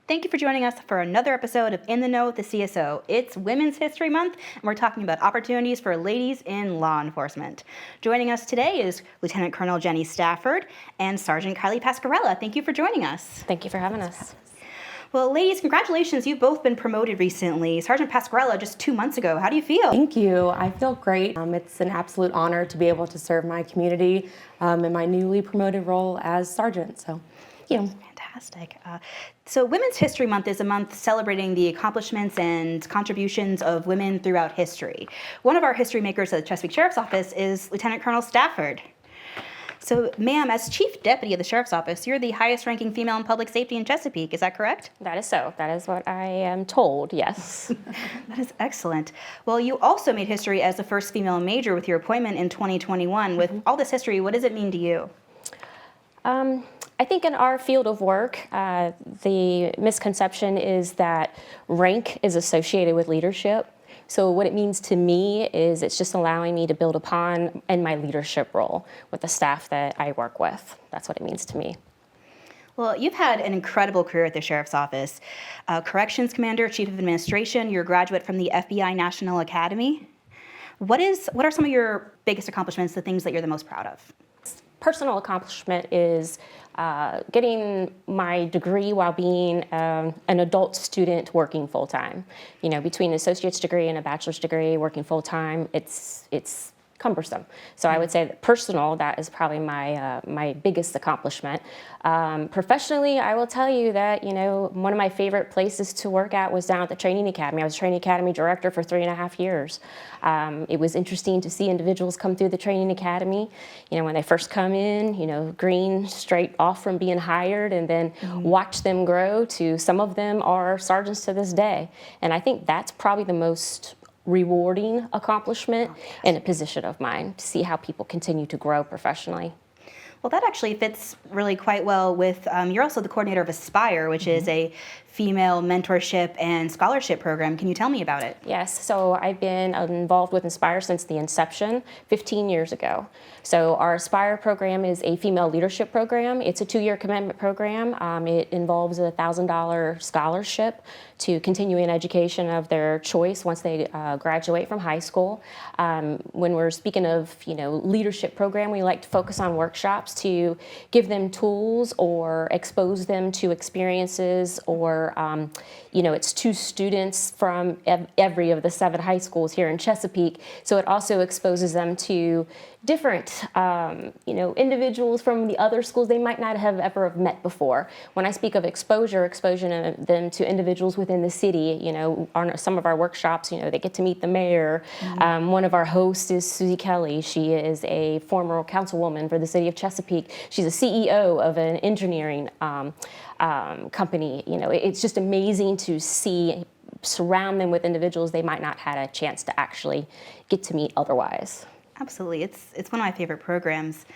Thank you for joining us for another episode of In the Know with the CSO. It's Women's History Month, and we're talking about opportunities for ladies in law enforcement. Joining us today is Lieutenant Colonel Jenny Stafford and Sergeant Kylee Pascarella. Thank you for joining us. Thank you for having us. Well, ladies, congratulations. You've both been promoted recently. Sergeant Pascarella just 2 months ago. How do you feel? Thank you. I feel great. It's an absolute honor to be able to serve my community in my newly promoted role as sergeant. So, thank you. Fantastic. So Women's History Month is a month celebrating the accomplishments and contributions of women throughout history. One of our history makers at the Chesapeake Sheriff's Office is Lieutenant Colonel Stafford. So, ma'am, as Chief Deputy of the Sheriff's Office, you're the highest ranking female in public safety in Chesapeake. Is that correct? That is so. That is what I am told, yes. That is excellent. Well, you also made history as the first female major with your appointment in 2021. With all this history, what does it mean to you? I think in our field of work, the misconception is that rank is associated with leadership. So what it means to me is it's just allowing me to build upon in my leadership role with the staff that I work with. That's what it means to me. Well, you've had an incredible career at the Sheriff's Office. Corrections Commander, Chief of Administration, you're a graduate from the FBI National Academy. What are some of your biggest accomplishments, the things that you're the most proud of? Personal accomplishment is getting my degree while being an adult student working full-time. You know, between an associate's degree and a bachelor's degree, working full-time, it's cumbersome. So I would say that personal, that is probably my biggest accomplishment. Professionally, I will tell you that, you know, one of my favorite places to work at was down at the Training Academy. I was Training Academy Director for 3.5 years. It was interesting to see individuals come through the Training Academy. You know, when they first come in, you know, green straight off from being hired, and then watch them grow to some of them are sergeants to this day. And I think that's probably the most rewarding accomplishment in a position of mine, to see how people continue to grow professionally. Well, that actually fits really quite well with, you're also the coordinator of Aspire, which is a female mentorship and scholarship program. Can you tell me about it? Yes, so I've been involved with Aspire since the inception 15 years ago. So our Aspire program is a female leadership program. It's a 2-year commitment program. It involves a $1,000 scholarship to continuing education of their choice once they graduate from high school. When we're speaking of, you know, leadership program, we like to focus on workshops to give them tools or expose them to experiences, or you know, it's 2 students from every of the 7 high schools here in Chesapeake, so it also exposes them to different you know, individuals from the other schools they might not have ever met before. When I speak of exposure them to individuals within the city, you know, on some of our workshops, you know, they get to meet the mayor. One of our hosts is Kylee. She is a former councilwoman for the city of Chesapeake. She's a CEO of an engineering company. You know, it's just amazing to surround them with individuals they might not had a chance to actually get to meet otherwise. Absolutely. It's one of my favorite programs.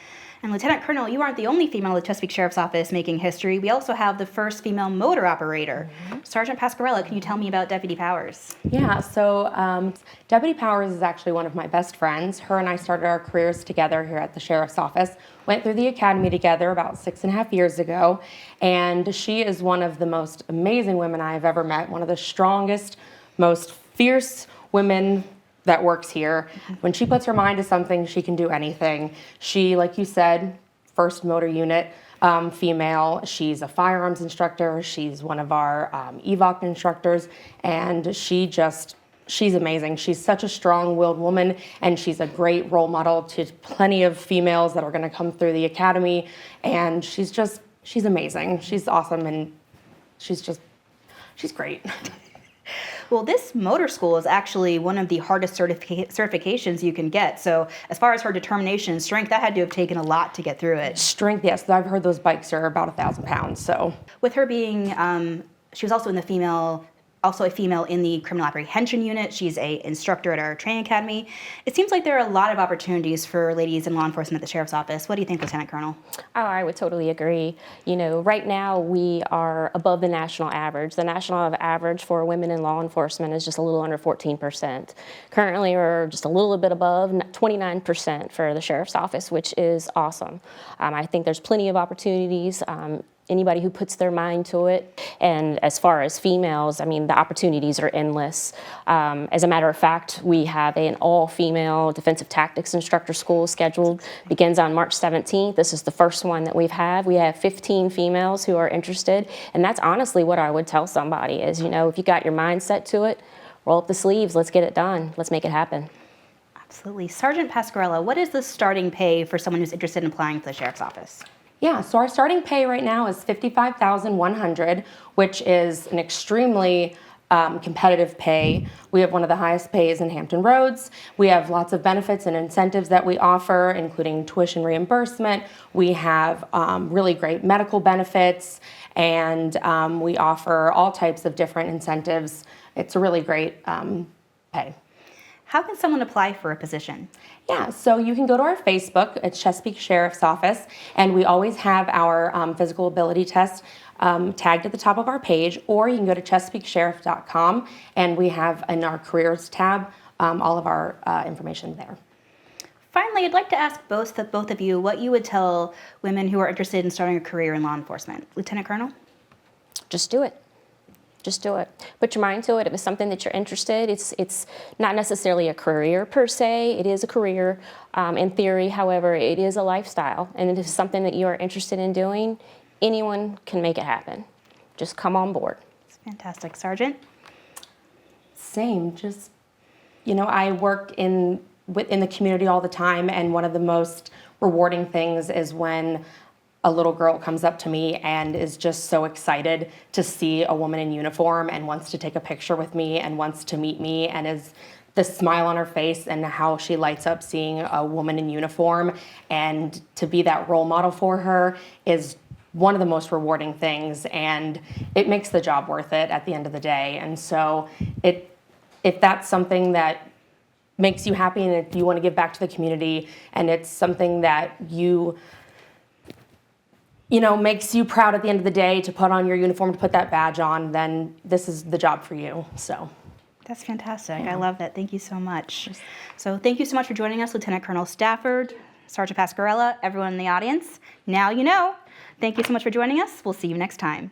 And Lieutenant Colonel, you aren't the only female at Chesapeake Sheriff's Office making history. We also have the first female motor operator. Sergeant Pascarella, can you tell me about Deputy Powers? Yeah, so Deputy Powers is actually one of my best friends. Her and I started our careers together here at the Sheriff's Office. Went through the academy together about 6.5 years ago, and she is one of the most amazing women I have ever met, one of the strongest, most fierce women that works here. When she puts her mind to something, she can do anything. She, like you said, first motor unit female. She's a firearms instructor. She's one of our EVOC instructors, and she's amazing. She's such a strong-willed woman, and she's a great role model to plenty of females that are going to come through the academy. And she's amazing. She's awesome, and she's great. Well, this motor school is actually one of the hardest certifications you can get. So as far as her determination and strength, that had to have taken a lot to get through it. Strength, yes. I've heard those bikes are about 1,000 pounds. So with her being, she was also a female in the criminal apprehension unit. She's an instructor at our training academy. It seems like there are a lot of opportunities for ladies in law enforcement at the Sheriff's Office. What do you think, Lieutenant Colonel? Oh, I would totally agree. You know, right now we are above the national average. The national average for women in law enforcement is just a little under 14%. Currently, we're just a little bit above 29% for the Sheriff's Office, which is awesome. I think there's plenty of opportunities anybody who puts their mind to it. And as far as females, I mean, the opportunities are endless. As a matter of fact, we have an all-female defensive tactics instructor school scheduled. Begins on March 17th. This is the first one that we've had. We have 15 females who are interested. And that's honestly what I would tell somebody is, you know, if you got your mind set to it, roll up the sleeves, let's get it done. Let's make it happen. Absolutely. Sergeant Pascarella, what is the starting pay for someone who's interested in applying for the Sheriff's Office? Yeah, so our starting pay right now is $55,100, which is an extremely competitive pay. We have one of the highest pays in Hampton Roads. We have lots of benefits and incentives that we offer, including tuition reimbursement. We have really great medical benefits, and we offer all types of different incentives. It's a really great pay. How can someone apply for a position? Yeah, so you can go to our Facebook, it's Chesapeake Sheriff's Office, and we always have our physical ability test tagged at the top of our page, or you can go to chesapeakesheriff.com, and we have in our careers tab all of our information there. Finally, I'd like to ask both of you what you would tell women who are interested in starting a career in law enforcement. Lieutenant Colonel? Just do it. Just do it. Put your mind to it. If it's something that you're interested, it's not necessarily a career per se. It is a career in theory. However, it is a lifestyle. And if it's something that you are interested in doing, anyone can make it happen. Just come on board. That's fantastic. Sergeant? Same. Just, you know, I work in the community all the time, and one of the most rewarding things is when a little girl comes up to me and is just so excited to see a woman in uniform and wants to take a picture with me and wants to meet me, and is the smile on her face and how she lights up seeing a woman in uniform, and to be that role model for her is one of the most rewarding things, and it makes the job worth it at the end of the day. And so if that's something that makes you happy and if you want to give back to the community and it's something that you know, makes you proud at the end of the day to put on your uniform, to put that badge on, then this is the job for you. So that's fantastic. I love that. Thank you so much. So thank you so much for joining us, Lieutenant Colonel Stafford, Sergeant Pascarella, everyone in the audience. Now you know. Thank you so much for joining us. We'll see you next time.